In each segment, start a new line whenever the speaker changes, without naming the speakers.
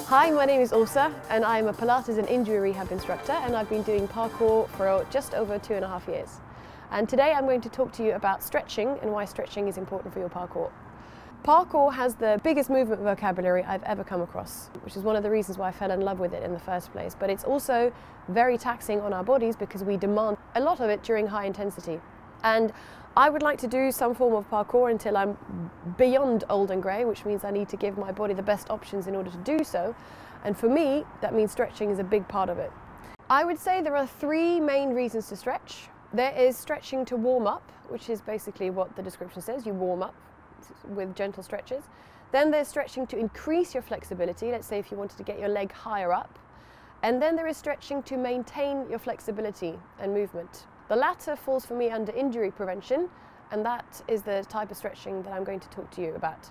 Hi, my name is Awsa and I'm a Pilates and injury rehab instructor, and I've been doing parkour for just over 2.5 years. And today I'm going to talk to you about stretching and why stretching is important for your parkour. Parkour has the biggest movement vocabulary I've ever come across, which is one of the reasons why I fell in love with it in the first place. But it's also very taxing on our bodies because we demand a lot of it during high intensity. And I would like to do some form of parkour until I'm beyond old and grey, which means I need to give my body the best options in order to do so. And for me, that means stretching is a big part of it. I would say there are 3 main reasons to stretch. There is stretching to warm up, which is basically what the description says, you warm up with gentle stretches. Then there's stretching to increase your flexibility, let's say if you wanted to get your leg higher up. And then there is stretching to maintain your flexibility and movement. The latter falls for me under injury prevention, and that is the type of stretching that I'm going to talk to you about.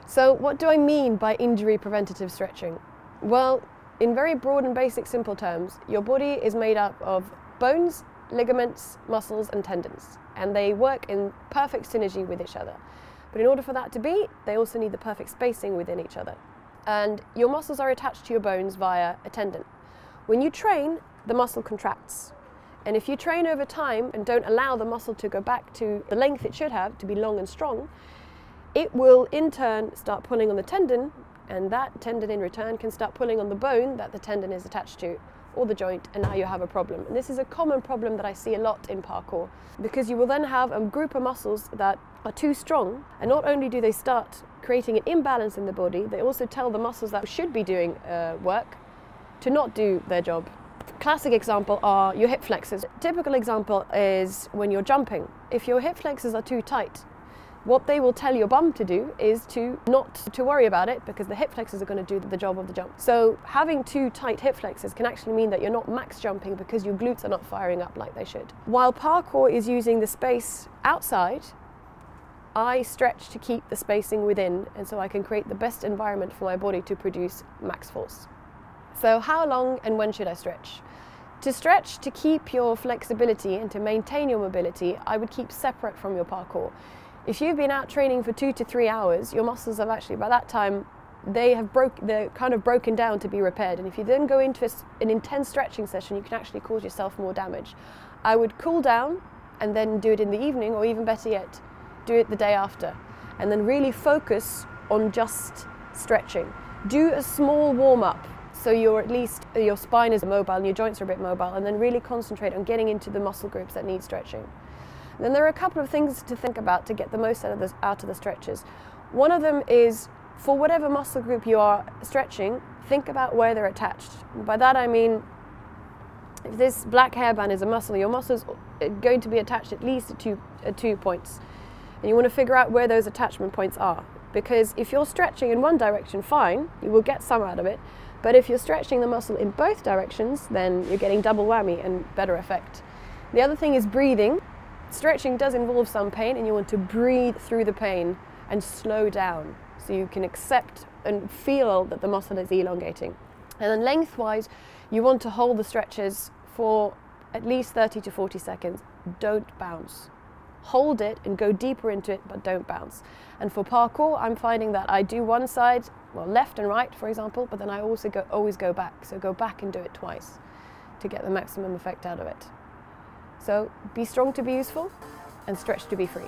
So what do I mean by injury preventative stretching? Well, in very broad and basic simple terms, your body is made up of bones, ligaments, muscles and tendons, and they work in perfect synergy with each other. But in order for that to be, they also need the perfect spacing within each other. And your muscles are attached to your bones via a tendon. When you train, the muscle contracts. And if you train over time and don't allow the muscle to go back to the length it should have to be long and strong, it will in turn start pulling on the tendon, and that tendon in return can start pulling on the bone that the tendon is attached to, or the joint, and now you have a problem. And this is a common problem that I see a lot in parkour, because you will then have a group of muscles that are too strong, and not only do they start creating an imbalance in the body, they also tell the muscles that should be doing work to not do their job. Classic example are your hip flexors. Typical example is when you're jumping. If your hip flexors are too tight, what they will tell your bum to do is to not to worry about it, because the hip flexors are going to do the job of the jump. So having too tight hip flexors can actually mean that you're not max jumping because your glutes are not firing up like they should. While parkour is using the space outside, I stretch to keep the spacing within, and so I can create the best environment for my body to produce max force. So how long and when should I stretch? To stretch to keep your flexibility and to maintain your mobility, I would keep separate from your parkour. If you've been out training for 2 to 3 hours, your muscles have actually, by that time, they're kind of broken down to be repaired. And if you then go into an intense stretching session, you can actually cause yourself more damage. I would cool down and then do it in the evening, or even better yet, do it the day after. And then really focus on just stretching. Do a small warm-up, so your spine is mobile and your joints are a bit mobile, and then really concentrate on getting into the muscle groups that need stretching. And then there are a couple of things to think about to get the most out of the stretches. One of them is, for whatever muscle group you are stretching, think about where they're attached. And by that I mean, if this black hairband is a muscle, your muscle's going to be attached at least at two points. And you want to figure out where those attachment points are. Because if you're stretching in one direction, fine, you will get some out of it. But if you're stretching the muscle in both directions, then you're getting double whammy and better effect. The other thing is breathing. Stretching does involve some pain, and you want to breathe through the pain and slow down so you can accept and feel that the muscle is elongating. And then lengthwise, you want to hold the stretches for at least 30 to 40 seconds. Don't bounce. Hold it and go deeper into it, but don't bounce. And for parkour, I'm finding that I do one side, well, left and right, for example, but then I also always go back. So go back and do it twice to get the maximum effect out of it. So be strong to be useful and stretch to be free.